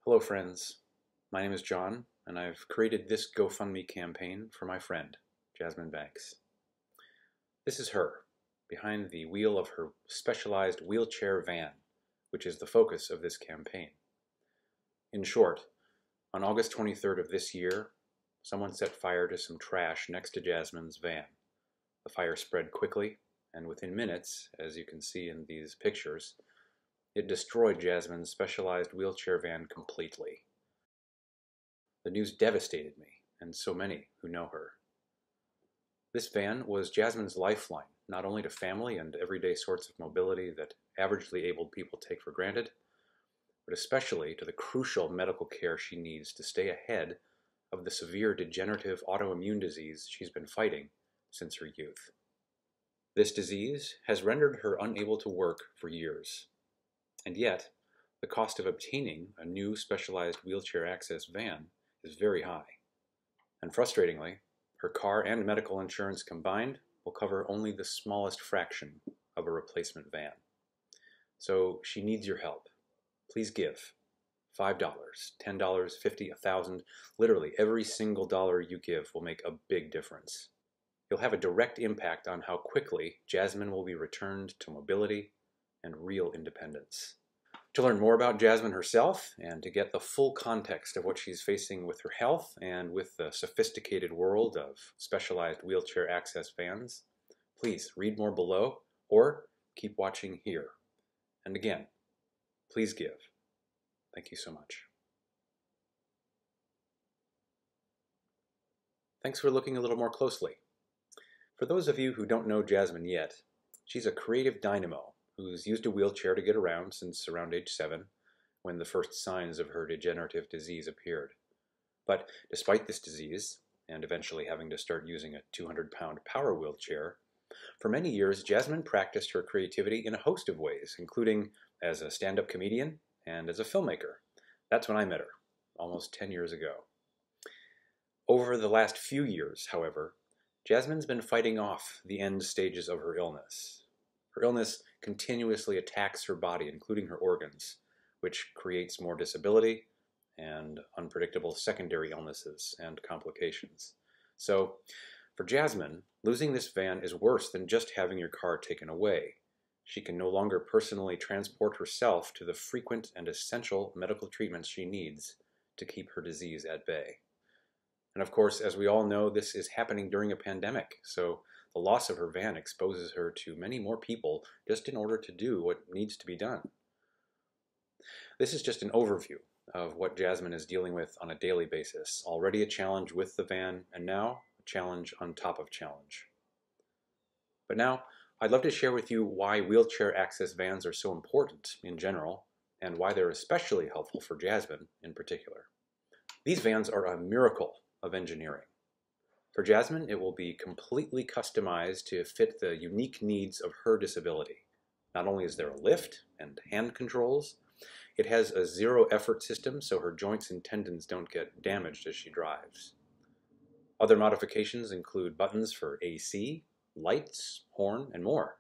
Hello friends, my name is John and I've created this GoFundMe campaign for my friend, Jazzmyn. This is her, behind the wheel of her specialized wheelchair van, which is the focus of this campaign. In short, on August 23rd of this year, someone set fire to some trash next to Jazzmyn's van. The fire spread quickly, and within minutes, as you can see in these pictures, it destroyed Jazzmyn's specialized wheelchair van completely. The news devastated me, and so many who know her. This van was Jazzmyn's lifeline, not only to family and everyday sorts of mobility that averagely abled people take for granted, but especially to the crucial medical care she needs to stay ahead of the severe degenerative autoimmune disease she's been fighting since her youth. This disease has rendered her unable to work for years. And yet, the cost of obtaining a new specialized wheelchair access van is very high. And frustratingly, her car and medical insurance combined will cover only the smallest fraction of a replacement van. So she needs your help. Please give $5, $10, $50, $1,000. Literally every single dollar you give will make a big difference. You'll have a direct impact on how quickly Jazzmyn will be returned to mobility and real independence. To learn more about Jazzmyn herself and to get the full context of what she's facing with her health and with the sophisticated world of specialized wheelchair access vans, please read more below or keep watching here. And again, please give. Thank you so much. Thanks for looking a little more closely. For those of you who don't know Jazzmyn yet, she's a creative dynamo who's used a wheelchair to get around since around age 7, when the first signs of her degenerative disease appeared. But despite this disease, and eventually having to start using a 200-pound power wheelchair, for many years Jazzmyn practiced her creativity in a host of ways, including as a stand-up comedian and as a filmmaker. That's when I met her, almost 10 years ago. Over the last few years, however, Jazzmyn's been fighting off the end stages of her illness. Her illness continuously attacks her body, including her organs, which creates more disability and unpredictable secondary illnesses and complications. So, for Jazzmyn, losing this van is worse than just having your car taken away. She can no longer personally transport herself to the frequent and essential medical treatments she needs to keep her disease at bay. And of course, as we all know, this is happening during a pandemic, so the loss of her van exposes her to many more people just in order to do what needs to be done. This is just an overview of what Jazzmyn is dealing with on a daily basis. Already a challenge with the van, and now a challenge on top of challenge. But now, I'd love to share with you why wheelchair access vans are so important in general, and why they're especially helpful for Jazzmyn in particular. These vans are a miracle of engineering. For Jazzmyn, it will be completely customized to fit the unique needs of her disability. Not only is there a lift and hand controls, it has a zero-effort system so her joints and tendons don't get damaged as she drives. Other modifications include buttons for AC, lights, horn, and more,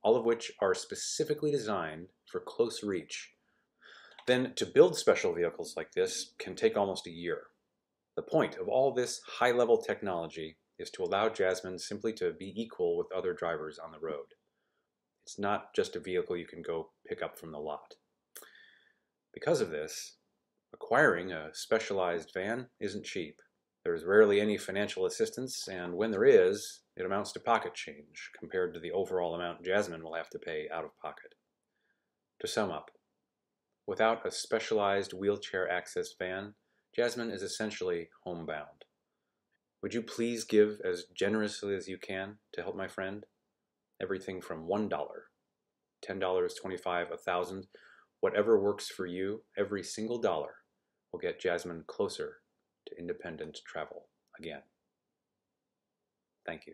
all of which are specifically designed for close reach. Then, to build special vehicles like this can take almost a year. The point of all this high-level technology is to allow Jazzmyn simply to be equal with other drivers on the road. It's not just a vehicle you can go pick up from the lot. Because of this, acquiring a specialized van isn't cheap. There's rarely any financial assistance, and when there is, it amounts to pocket change compared to the overall amount Jazzmyn will have to pay out of pocket. To sum up, without a specialized wheelchair access van, Jazzmyn is essentially homebound. Would you please give as generously as you can to help my friend? Everything from $1, $10, $25, $1,000, whatever works for you, every single dollar will get Jazzmyn closer to independent travel again. Thank you.